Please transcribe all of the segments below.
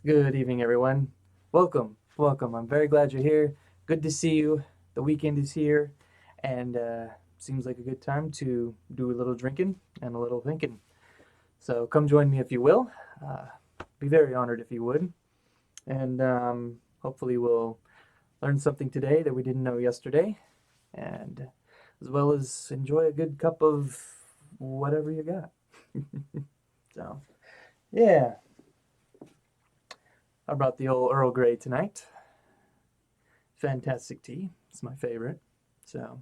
Good evening, everyone. Welcome. I'm very glad you're here. Good to see you. The weekend is here, and seems like a good time to do a little drinking and a little thinking. So come join me if you will. Uh, be very honored if you would, and hopefully we'll learn something today that we didn't know yesterday, and as well as enjoy a good cup of whatever you got. So yeah, I brought the old Earl Grey tonight. Fantastic tea. It's my favorite. So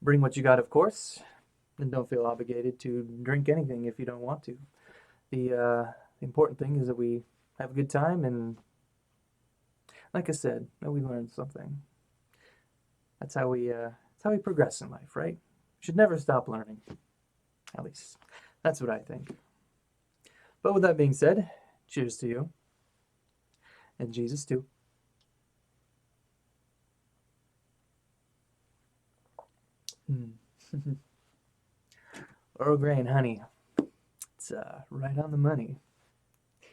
bring what you got, of course, and don't feel obligated to drink anything if you don't want to. The important thing is that we have a good time, and like I said, that we learn something. That's how we progress in life, right? Should never stop learning. At least that's what I think. But with that being said, cheers to you and Jesus too. Mm. Earl Grey and honey. It's right on the money.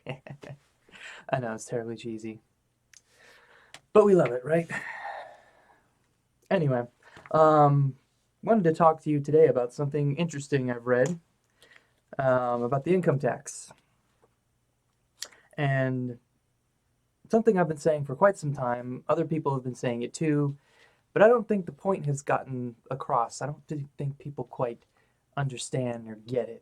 I know it's terribly cheesy, but we love it, right? Anyway, um, wanted to talk to you today about something interesting I've read about the income tax, and something I've been saying for quite some time. Other people have been saying it too, but I don't think the point has gotten across. I don't think people quite understand or get it.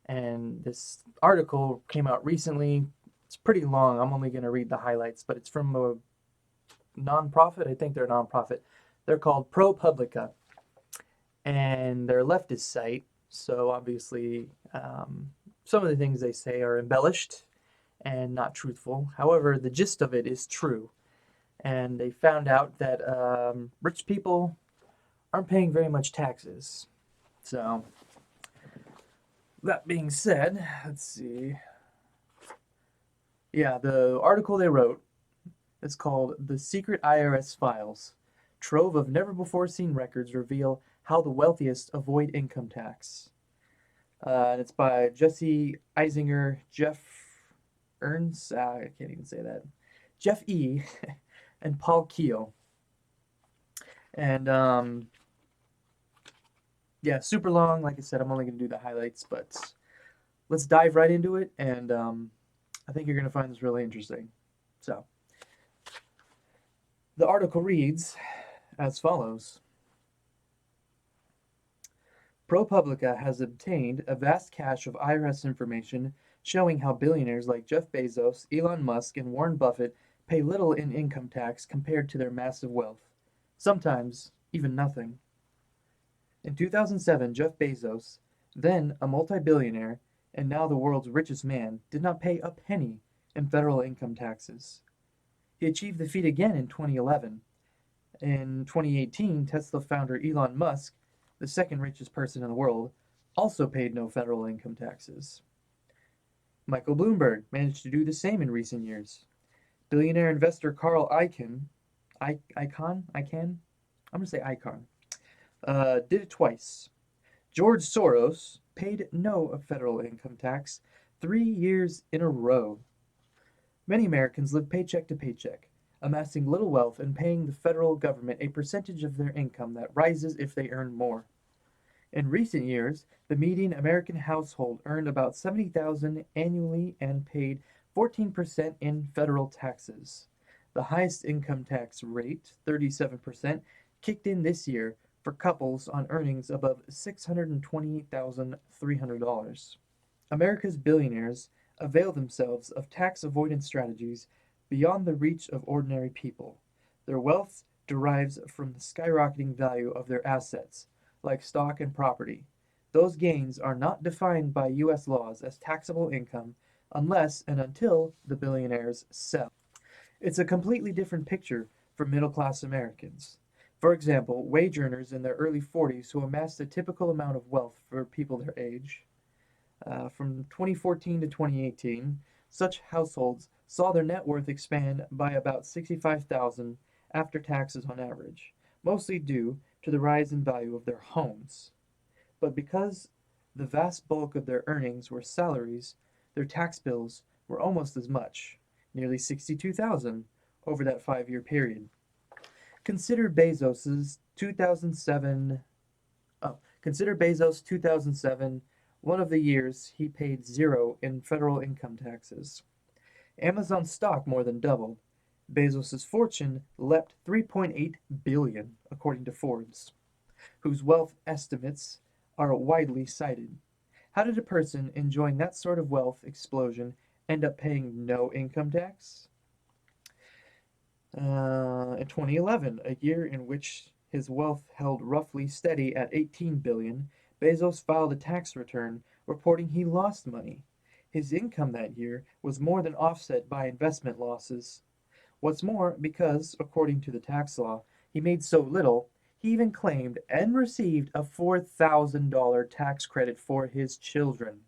And this article came out recently. It's pretty long. I'm only going to read the highlights, but it's from a nonprofit. I think they're a nonprofit. They're called ProPublica, and they're a leftist site. So obviously, some of the things they say are embellished and not truthful. However, the gist of it is true. And they found out that rich people aren't paying very much taxes. So, that being said, let's see. Yeah, the article they wrote is called The Secret Irs Files. Trove of never before seen records reveal how the wealthiest avoid income tax. And it's by Jesse Eisinger, Jeff Ernst, I can't even say that, Jeff E., and Paul Keogh. And yeah, super long. Like I said, I'm only going to do the highlights, but let's dive right into it. And I think you're going to find this really interesting. So, the article reads as follows. ProPublica has obtained a vast cache of IRS information showing how billionaires like Jeff Bezos, Elon Musk, and Warren Buffett pay little in income tax compared to their massive wealth. Sometimes, even nothing. In 2007, Jeff Bezos, then a multi-billionaire and now the world's richest man, did not pay a penny in federal income taxes. He achieved the feat again in 2011. In 2018, Tesla founder Elon Musk, the second richest person in the world, also paid no federal income taxes. Michael Bloomberg managed to do the same in recent years. Billionaire investor Carl Icahn, I'm going to say Icahn, did it twice. George Soros paid no federal income tax 3 years in a row. Many Americans live paycheck to paycheck, amassing little wealth and paying the federal government a percentage of their income that rises if they earn more. In recent years, the median American household earned about $70,000 annually and paid 14% in federal taxes. The highest income tax rate, 37%, kicked in this year for couples on earnings above $628,300. America's billionaires avail themselves of tax avoidance strategies beyond the reach of ordinary people. Their wealth derives from the skyrocketing value of their assets, like stock and property. Those gains are not defined by U.S. laws as taxable income unless and until the billionaires sell. It's a completely different picture for middle class Americans. For example, wage earners in their early 40s who amassed a typical amount of wealth for people their age. From 2014 to 2018, such households saw their net worth expand by about 65,000 after taxes on average, mostly due to the rise in value of their homes. But because the vast bulk of their earnings were salaries, their tax bills were almost as much, nearly 62,000 over that 5-year period. Consider Bezos's 2007 Consider Bezos 2007, one of the years he paid zero in federal income taxes. Amazon stock more than doubled. Bezos's fortune leapt 3.8 billion, according to Forbes, whose wealth estimates are widely cited. How did a person enjoying that sort of wealth explosion end up paying no income tax? In 2011, a year in which his wealth held roughly steady at 18 billion, Bezos filed a tax return reporting he lost money. His income that year was more than offset by investment losses. What's more, because, according to the tax law, he made so little, he even claimed and received a $4,000 tax credit for his children.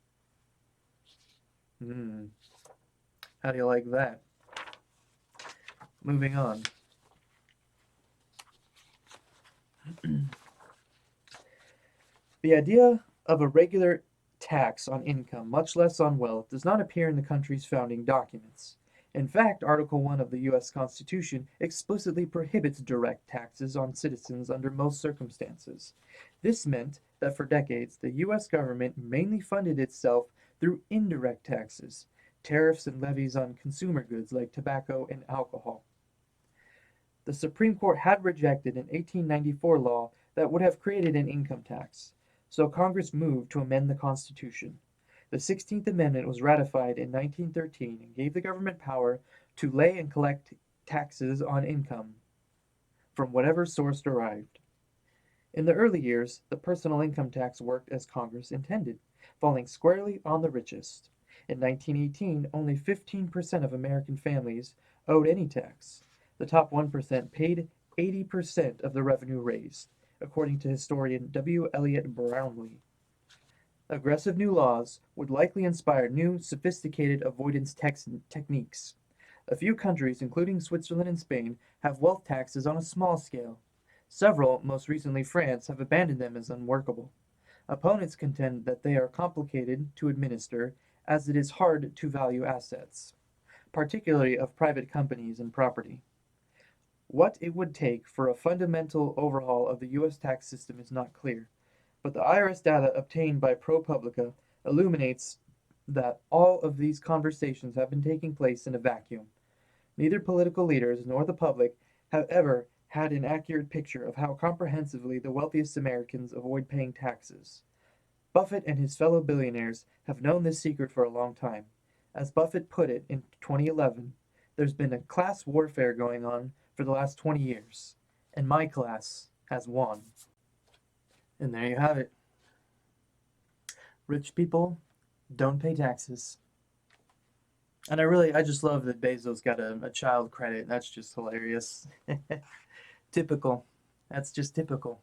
How do you like that? Moving on. The idea of a regular tax on income, much less on wealth, does not appear in the country's founding documents. In fact, Article 1 of the U.S. Constitution explicitly prohibits direct taxes on citizens under most circumstances. This meant that for decades, the U.S. government mainly funded itself through indirect taxes, tariffs and levies on consumer goods like tobacco and alcohol. The Supreme Court had rejected an 1894 law that would have created an income tax, so Congress moved to amend the Constitution. The 16th Amendment was ratified in 1913 and gave the government power to lay and collect taxes on income from whatever source derived. In the early years, the personal income tax worked as Congress intended, falling squarely on the richest. In 1918, only 15% of American families owed any tax. The top 1% paid 80% of the revenue raised, according to historian W. Eliot Brownlee. Aggressive new laws would likely inspire new, sophisticated avoidance techniques. A few countries, including Switzerland and Spain, have wealth taxes on a small scale. Several, most recently France, have abandoned them as unworkable. Opponents contend that they are complicated to administer, as it is hard to value assets, particularly of private companies and property. What it would take for a fundamental overhaul of the U.S. tax system is not clear, but the IRS data obtained by ProPublica illuminates that all of these conversations have been taking place in a vacuum. Neither political leaders nor the public have ever had an accurate picture of how comprehensively the wealthiest Americans avoid paying taxes. Buffett and his fellow billionaires have known this secret for a long time. As Buffett put it in 2011, there's been a class warfare going on for the last 20 years, and my class has won. And there you have it. Rich people don't pay taxes. And I just love that Bezos got a child credit. That's just hilarious. Typical. That's just typical.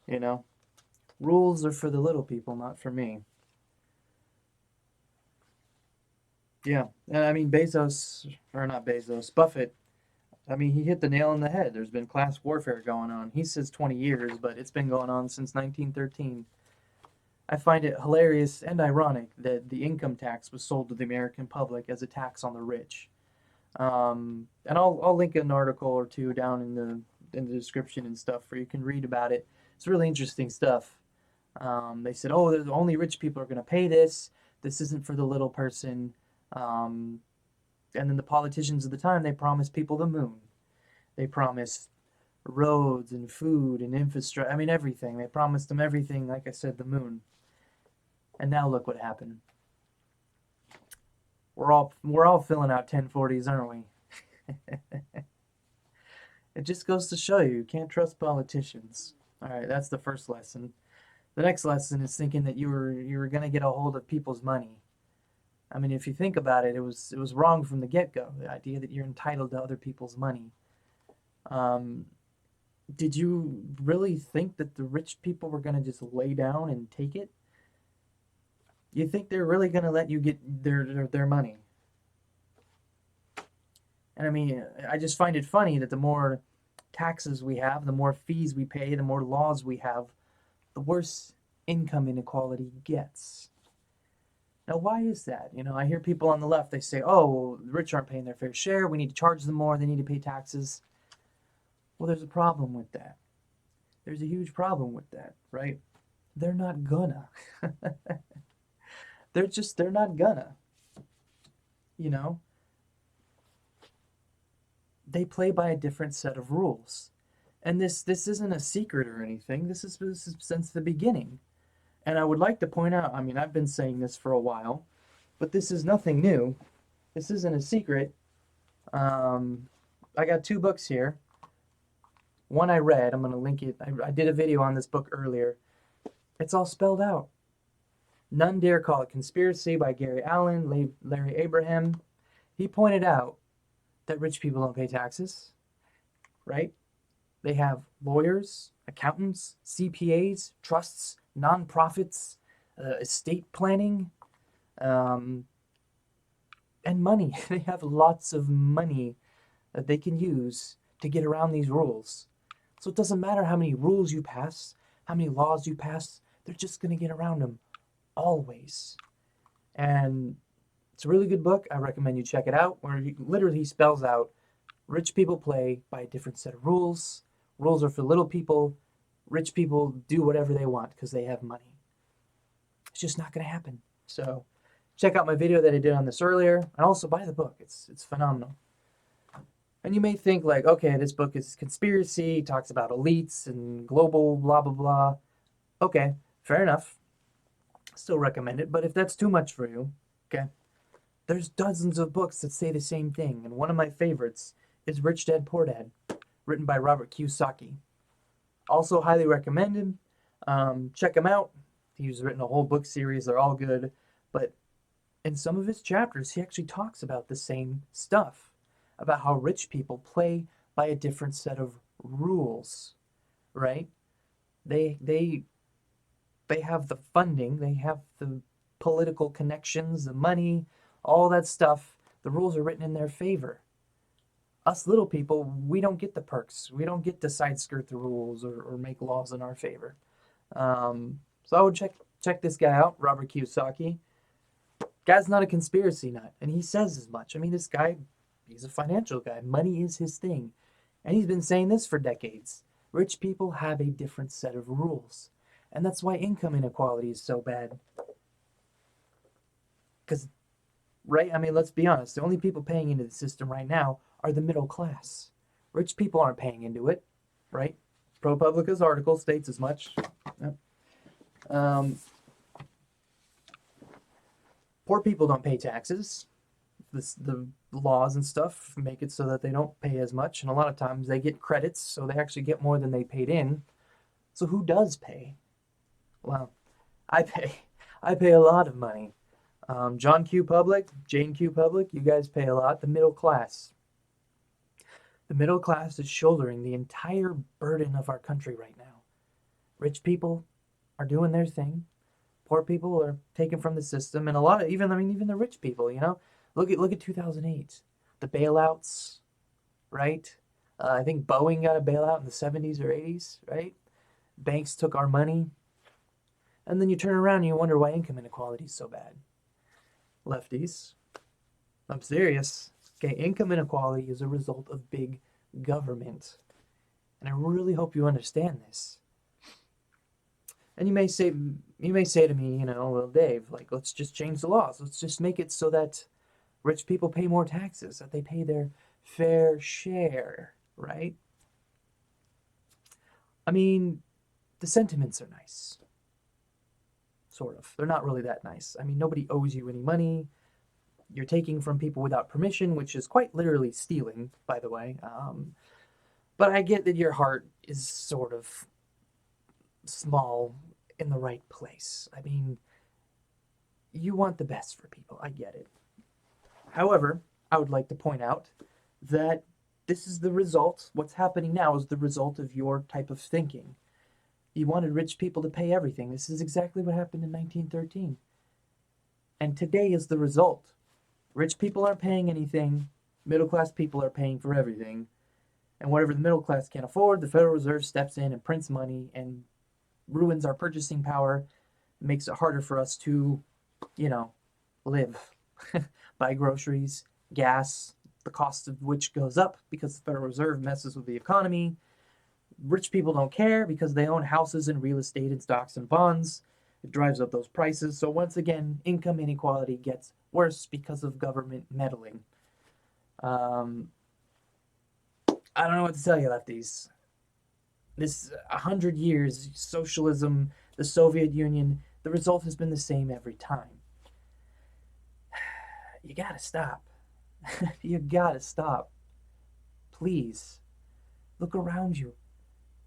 You know? Rules are for the little people, not for me. Yeah, and I mean Buffett, I mean, he hit the nail on the head. There's been class warfare going on. He says 20 years, but it's been going on since 1913. I find it hilarious and ironic that the income tax was sold to the American public as a tax on the rich. And I'll link an article or two down in the description and stuff where you can read about it. It's really interesting stuff. They said, oh, only rich people are going to pay this. This isn't for the little person. And then the politicians of the time, they promised people the moon. They promised roads and food and infrastructure. I mean, everything. They promised them everything, like I said, the moon. And now look what happened. We're all filling out 1040s, aren't we? It just goes to show you can't trust politicians. All right, that's the first lesson. The next lesson is thinking that you were going to get a hold of people's money. I mean, if you think about it, it was wrong from the get-go. The idea that you're entitled to other people's money. Did you really think that the rich people were going to just lay down and take it? You think they're really going to let you get their money? And I mean, I just find it funny that the more taxes we have, the more fees we pay, the more laws we have, the worse income inequality gets. Now, why is that? I hear people on the left, they say, oh, well, the rich aren't paying their fair share. We need to charge them more. They need to pay taxes. Well, there's a problem with that. There's a huge problem with that, right? They're not gonna. They're not gonna. You know, they play by a different set of rules. And this isn't a secret or anything. This is since the beginning. And I would like to point out, I mean, I've been saying this for a while, but this is nothing new. This isn't a secret. I got two books here. One I read, I'm going to link it. I did a video on this book earlier. It's all spelled out. None Dare Call It Conspiracy by Gary Allen, Larry Abraham. He pointed out that rich people don't pay taxes, right? They have lawyers, accountants, CPAs, trusts, nonprofits, estate planning, and money. They have lots of money that they can use to get around these rules. So it doesn't matter how many rules you pass, how many laws you pass, they're just going to get around them always. And it's a really good book. I recommend you check it out, where he literally spells out rich people play by a different set of rules. Rules are for little people. Rich people do whatever they want because they have money. It's just not going to happen. So check out my video that I did on this earlier, and also buy the book. It's phenomenal. And you may think like, okay, this book is conspiracy, talks about elites and global blah, blah, blah. Okay, fair enough. Still recommend it, but if that's too much for you, okay, there's dozens of books that say the same thing, and one of my favorites is Rich Dad Poor Dad, written by Robert Kiyosaki. Also highly recommend him. Check him out. He's written a whole book series. They're all good, but in some of his chapters, he actually talks about the same stuff, about how rich people play by a different set of rules, right? They have the funding, they have the political connections, the money, all that stuff. The rules are written in their favor. Us little people, we don't get the perks. We don't get to side skirt the rules or make laws in our favor. So I would check this guy out, Robert Kiyosaki. Guy's not a conspiracy nut, and he says as much. I mean, this guy, he's a financial guy. Money is his thing. And he's been saying this for decades. Rich people have a different set of rules. And that's why income inequality is so bad. Because, right? I mean, let's be honest. The only people paying into the system right now are the middle class. Rich people aren't paying into it, right? ProPublica's article states as much. Yep. Poor people don't pay taxes. The laws and stuff make it so that they don't pay as much, and a lot of times they get credits, so they actually get more than they paid in. So who does pay? Well, I pay. I pay a lot of money. John Q. Public, Jane Q. Public, you guys pay a lot. The middle class. The middle class is shouldering the entire burden of our country right now. Rich people are doing their thing. Poor people are taken from the system, and a lot of even the rich people. Look at 2008, the bailouts, right? I think Boeing got a bailout in the 70s or 80s, right? Banks took our money, and then you turn around and you wonder why income inequality is so bad. Lefties, I'm serious. Okay, income inequality is a result of big government, and I really hope you understand this. And you may say to me, well, Dave, like, let's just change the laws. Let's just make it so that rich people pay more taxes, that they pay their fair share, right? I mean, the sentiments are nice. Sort of. They're not really that nice. I mean, nobody owes you any money. You're taking from people without permission, which is quite literally stealing, by the way. But I get that your heart is sort of small in the right place. I mean, you want the best for people. I get it. However, I would like to point out that this is the result. What's happening now is the result of your type of thinking. You wanted rich people to pay everything. This is exactly what happened in 1913. And today is the result. Rich people aren't paying anything. Middle class people are paying for everything. And whatever the middle class can't afford, the Federal Reserve steps in and prints money and ruins our purchasing power, makes it harder for us to, live. Buy groceries, gas, the cost of which goes up because the Federal Reserve messes with the economy. Rich people don't care because they own houses and real estate and stocks and bonds. It drives up those prices. So once again, income inequality gets worse because of government meddling. I don't know what to tell you, lefties. This 100 years, socialism, the Soviet Union, the result has been the same every time. You gotta stop. You gotta stop. Please. Look around you.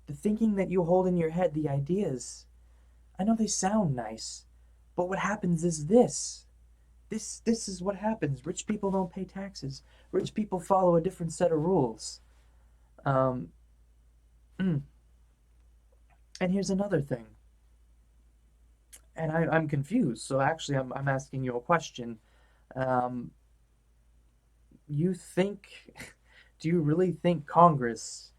The thinking that you hold in your head, the ideas, I know they sound nice, but what happens is this. This is what happens. Rich people don't pay taxes. Rich people follow a different set of rules. And here's another thing. And I'm confused. So actually, I'm asking you a question. You think, do you really think Congress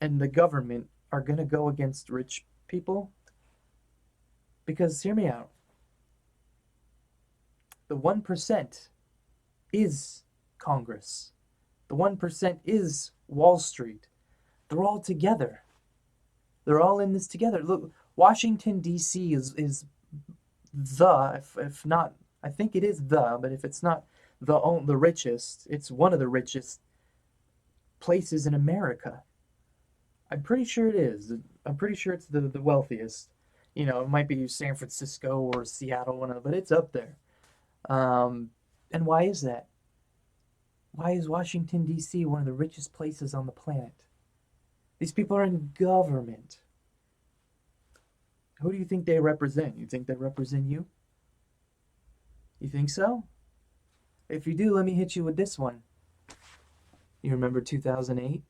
and the government are going to go against rich people? Because hear me out. The 1% is Congress. The 1% is Wall Street. They're all together. They're all in this together. Look, Washington, D.C. is the, if not, I think it is the, but if it's not the richest, it's one of the richest places in America. I'm pretty sure it is. I'm pretty sure it's the wealthiest. You know, it might be San Francisco or Seattle, but it's up there. And why is that? Why is Washington, D.C. one of the richest places on the planet? These people are in government. Who do you think they represent? You think they represent you? You think so? If you do, let me hit you with this one. You remember 2008?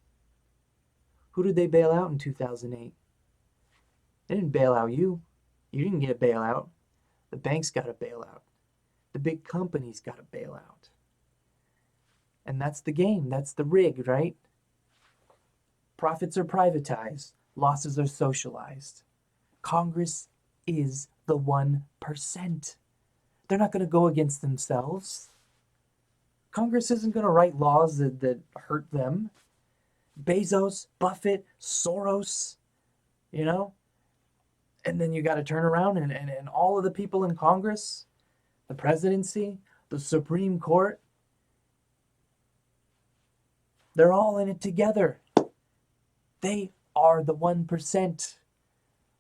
Who did they bail out in 2008? They didn't bail out you. You didn't get a bailout. The banks got a bailout. The big companies got a bailout. And that's the game. That's the rig, right? Profits are privatized. Losses are socialized. Congress is the 1%. They're not going to go against themselves. Congress isn't going to write laws that hurt them. Bezos, Buffett, Soros, you know? And then you got to turn around and all of the people in Congress, the presidency, the Supreme Court, they're all in it together. They are the 1%.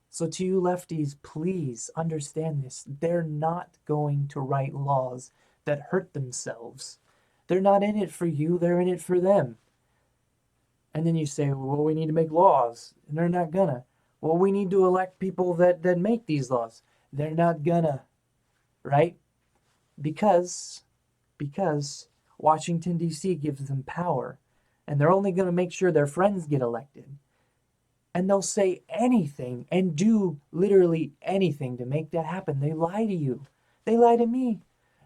So to you lefties, please understand this. They're not going to write laws that hurt themselves. They're not in it for you, they're in it for them. And then you say, well, we need to make laws. And they're not gonna. Well, we need to elect people that make these laws. They're not gonna. Right? Because Washington, D.C. gives them power. And they're only gonna make sure their friends get elected. And they'll say anything and do literally anything to make that happen. They lie to you. They lie to me.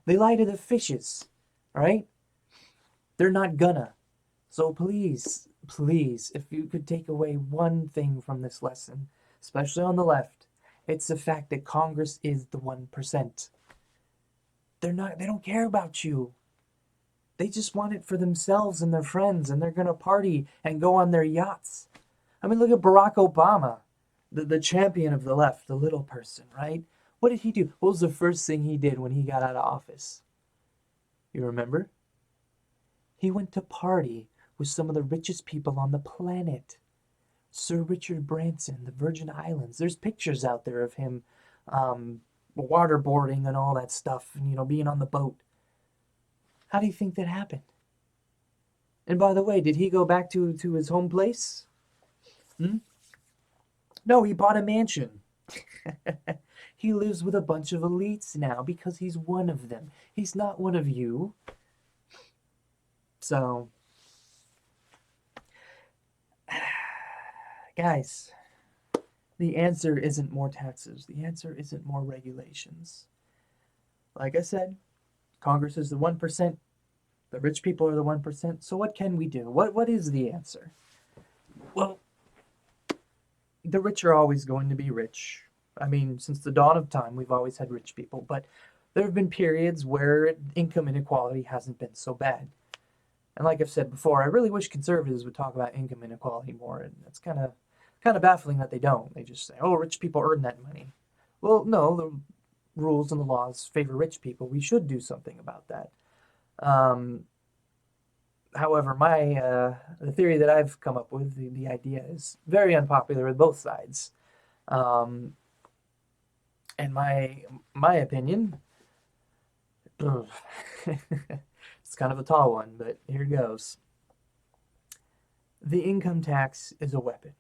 They lie to the fishes. Right? They're not gonna. So please, if you could take away one thing from this lesson, especially on the left, it's the fact that Congress is the 1%. They don't care about you. They just want it for themselves and their friends, and they're gonna party and go on their yachts. I mean, look at Barack Obama, the champion of the left, the little person, right? What did he do? What was the first thing he did when he got out of office? You remember? He went to party with some of the richest people on the planet. Sir Richard Branson, the Virgin Islands. There's pictures out there of him waterboarding and all that stuff, and being on the boat. How do you think that happened? And by the way, did he go back to his home place? No, he bought a mansion. He lives with a bunch of elites now because he's one of them. He's not one of you. So, guys, the answer isn't more taxes. The answer isn't more regulations. Like I said, Congress is the 1%. The rich people are the 1%. So what can we do? What is the answer? Well, the rich are always going to be rich. I mean, since the dawn of time, we've always had rich people. But There have been periods where income inequality hasn't been so bad. And like I've said before, I really wish conservatives would talk about income inequality more. And it's kind of baffling that they don't. They just say, "Oh, rich people earn that money." Well, no, the rules and the laws favor rich people. We should do something about that. Um, However, the theory that I've come up with, the idea is very unpopular with both sides. Um, and my opinion, it's kind of a tall one, but here goes. The income tax is a weapon,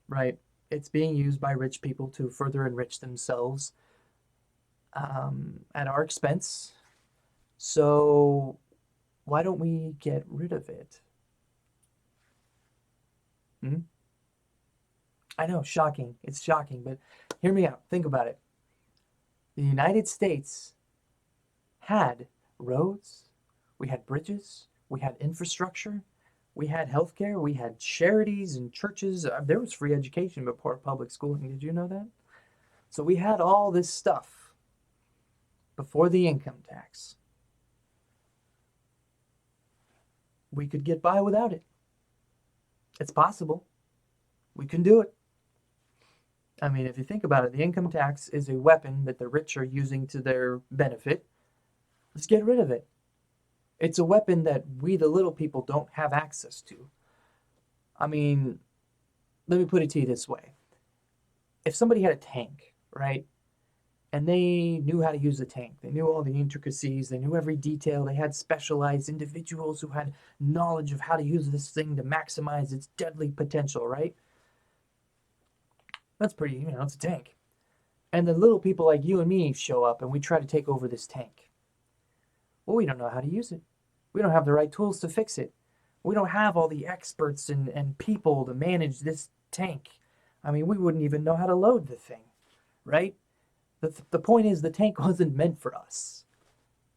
right? It's being used by rich people to further enrich themselves at our expense. So why don't we get rid of it? Hmm? I know, shocking. It's shocking, but hear me out. Think about it. The United States had roads, we had bridges, we had infrastructure, we had healthcare, we had charities and churches. There was free education before public schooling. Did you know that? So we had all this stuff before the income tax. We could get by without it. It's possible. We can do it. I mean, if you think about it, the income tax is a weapon that the rich are using to their benefit. Let's get rid of it. It's a weapon that we, the little people, don't have access to. I mean, let me put it to you this way. If somebody had a tank, right, and they knew how to use the tank, they knew all the intricacies, they knew every detail, they had specialized individuals who had knowledge of how to use this thing to maximize its deadly potential, right? That's pretty, it's a tank. And the little people like you and me show up and we try to take over this tank. Well, we don't know how to use it. We don't have the right tools to fix it. We don't have all the experts and people to manage this tank. I mean, we wouldn't even know how to load the thing, right? The point is, the tank wasn't meant for us.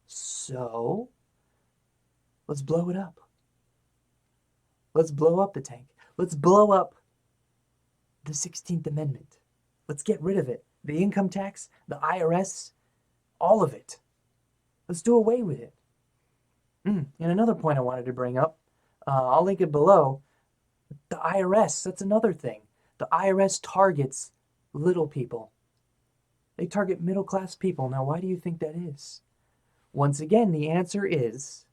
So, let's blow it up. Let's blow up the tank. Let's blow up the 16th Amendment. Let's get rid of it. The income tax, the IRS, all of it. Let's do away with it. And another point I wanted to bring up, I'll link it below. The IRS, that's another thing. The IRS targets little people. They target middle-class people. Now, why do you think that is? Once again, the answer is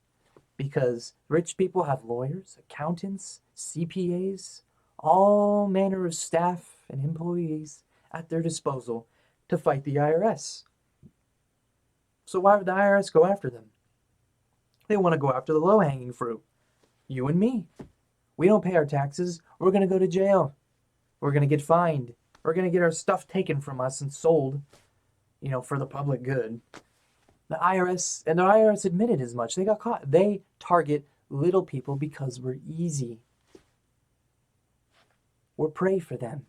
because rich people have lawyers, accountants, CPAs, all manner of staff and employees at their disposal to fight the IRS. So why would the IRS go after them? They want to go after the low-hanging fruit. You and me. We don't pay our taxes. We're going to go to jail. We're going to get fined. We're going to get our stuff taken from us and sold, for the public good. The IRS admitted as much. They got caught. They target little people because we're easy. We're prey for them.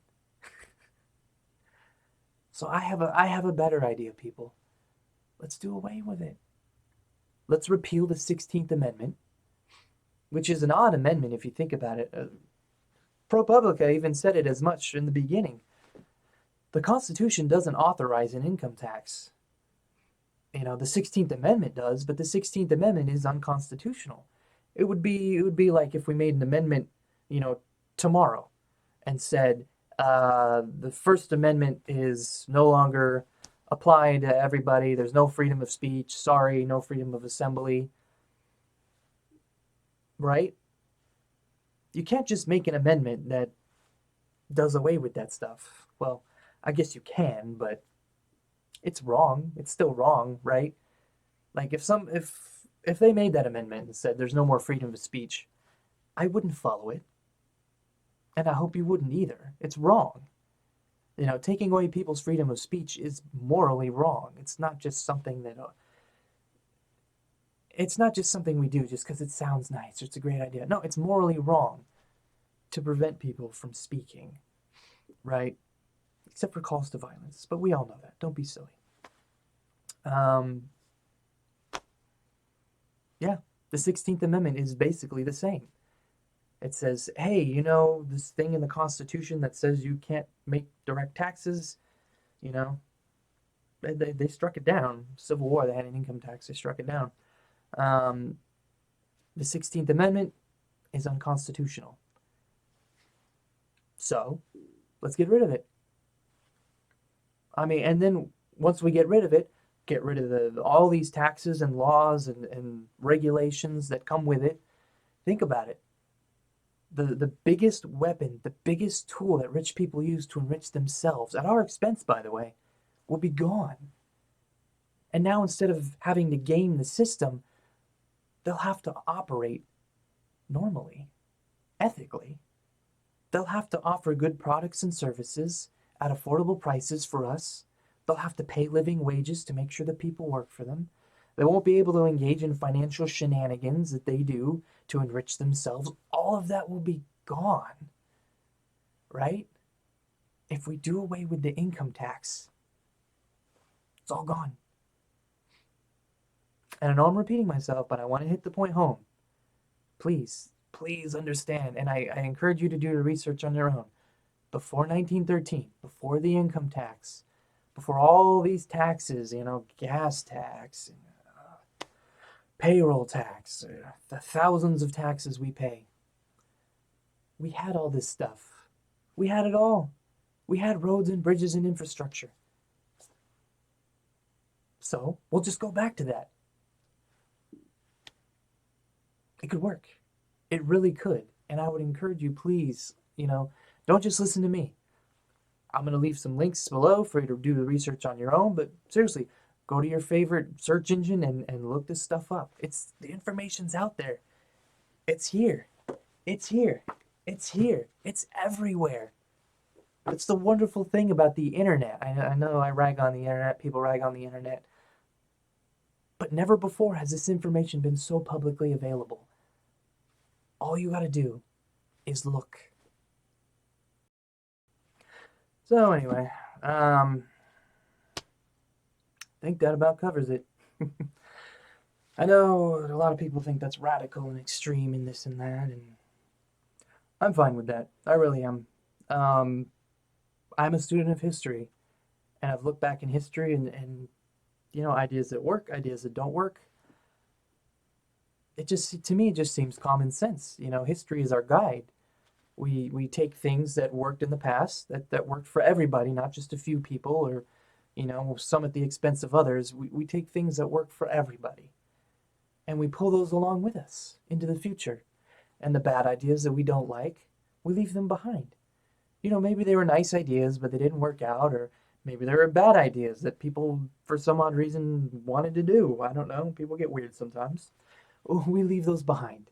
So I have a better idea, people. Let's do away with it. Let's repeal the 16th Amendment, which is an odd amendment if you think about it. ProPublica even said it as much in the beginning. The Constitution doesn't authorize an income tax. The 16th Amendment does, but the 16th Amendment is unconstitutional. It would be like if we made an amendment, tomorrow and said the First Amendment is no longer applied to everybody. There's no freedom of speech. Sorry, no freedom of assembly. Right? You can't just make an amendment that does away with that stuff. Well, I guess you can, but it's wrong. It's still wrong, right? Like if they made that amendment and said there's no more freedom of speech, I wouldn't follow it. And I hope you wouldn't either. It's wrong. Taking away people's freedom of speech is morally wrong. It's not just something we do just because it sounds nice or it's a great idea. No, it's morally wrong to prevent people from speaking, right? Except for calls to violence, but we all know that. Don't be silly. Yeah, the 16th Amendment is basically the same. It says, hey, this thing in the Constitution that says you can't make direct taxes, They struck it down. Civil War, they had an income tax. They struck it down. Um, the 16th Amendment is unconstitutional. So let's get rid of it. I mean, and then once we get rid of it, get rid of all these taxes and laws and regulations that come with it. Think about it. The biggest weapon, the biggest tool that rich people use to enrich themselves, at our expense, by the way, will be gone. And now instead of having to game the system, they'll have to operate normally, ethically. They'll have to offer good products and services at affordable prices for us. They'll have to pay living wages to make sure that people work for them. They won't be able to engage in financial shenanigans that they do to enrich themselves. All of that will be gone, right? If we do away with the income tax, it's all gone. And I know I'm repeating myself, but I want to hit the point home. Please understand, and I encourage you to do the research on your own. Before 1913, before the income tax, before all these taxes, gas tax, payroll tax, the thousands of taxes we pay, we had all this stuff. We had it all. We had roads and bridges and infrastructure. So we'll just go back to that. It could work. It really could. And I would encourage you, please, don't just listen to me. I'm going to leave some links below for you to do the research on your own, but seriously, go to your favorite search engine and look this stuff up. The information's out there. It's here. It's here. It's here. It's everywhere. It's the wonderful thing about the internet. I know I rag on the internet, people rag on the internet, but never before has this information been so publicly available. All you got to do is look. So anyway, I think that about covers it. I know a lot of people think that's radical and extreme and this and that, and I'm fine with that. I really am. I'm a student of history, and I've looked back in history and ideas that work, ideas that don't work. To me, it just seems common sense. History is our guide. We take things that worked in the past, that worked for everybody, not just a few people or, some at the expense of others. We take things that work for everybody, and we pull those along with us into the future. And the bad ideas that we don't like, we leave them behind. Maybe they were nice ideas, but they didn't work out, or maybe they were bad ideas that people, for some odd reason, wanted to do. I don't know. People get weird sometimes. We leave those behind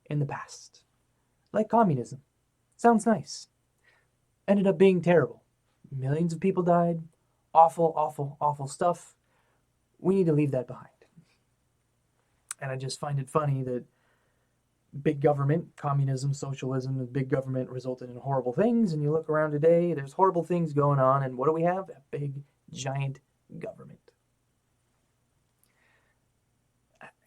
in the past. Like communism. Sounds nice. Ended up being terrible. Millions of people died. Awful, awful, awful stuff. We need to leave that behind. And I just find it funny that big government, communism, socialism, and big government resulted in horrible things. And you look around today, there's horrible things going on. And what do we have? A big, giant government.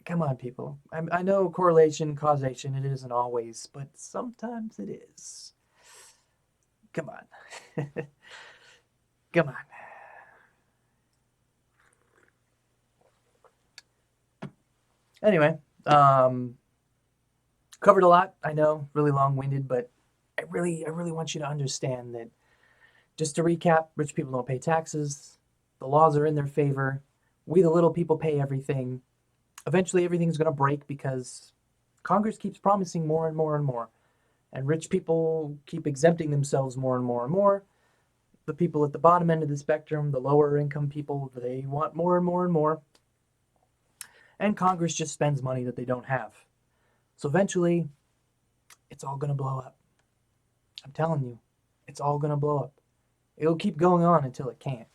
Come on, people. I know correlation, causation, it isn't always, but sometimes it is. Come on. Come on. Anyway, covered a lot, I know, really long-winded, but I really want you to understand that, just to recap, rich people don't pay taxes, the laws are in their favor, we the little people pay everything. Eventually everything's going to break because Congress keeps promising more and more and more, and rich people keep exempting themselves more and more and more. The people at the bottom end of the spectrum, the lower income people, they want more and more and more. And Congress just spends money that they don't have. So eventually, it's all going to blow up. I'm telling you, it's all going to blow up. It'll keep going on until it can't.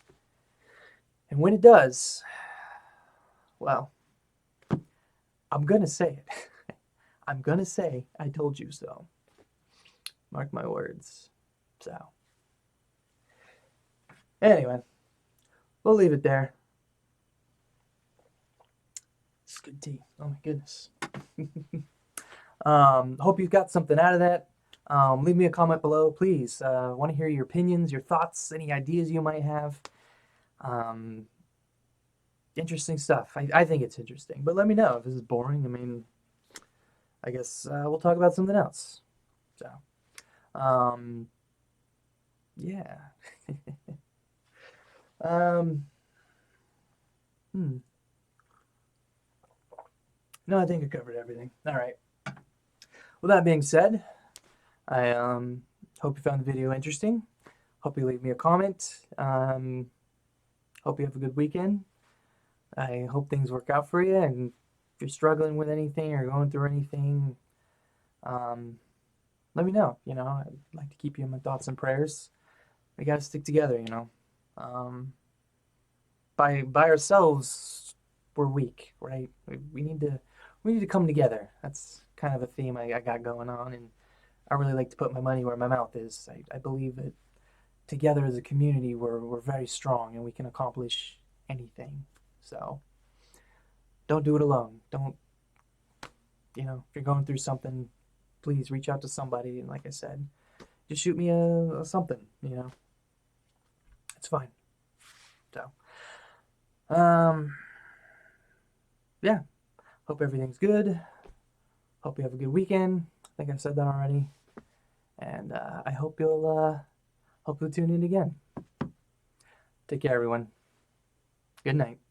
And when it does, well, I'm going to say it. I'm going to say, I told you so. Mark my words. So, anyway, we'll leave it there. It's good tea. Oh my goodness. Hope you got something out of that. Leave me a comment below, please. I want to hear your opinions, your thoughts, any ideas you might have. interesting stuff. I think it's interesting. But let me know if this is boring. I mean, I guess we'll talk about something else. So, um, yeah. um, hmm. No, I think I covered everything. All right. With that being said, I hope you found the video interesting. Hope you leave me a comment. Hope you have a good weekend. I hope things work out for you. And if you're struggling with anything or going through anything, let me know. You know, I'd like to keep you in my thoughts and prayers. We gotta stick together. You know, by ourselves, we're weak, right? We need to come together. That's kind of a theme I got going on, and I really like to put my money where my mouth is. I believe that together as a community, we're very strong and we can accomplish anything. So don't do it alone. Don't, you know, if you're going through something, please reach out to somebody. And like I said, just shoot me a something, you know, it's fine. So, yeah, hope everything's good. Hope you have a good weekend. I think I've said that already. And I hope you'll tune in again. Take care, everyone. Good night.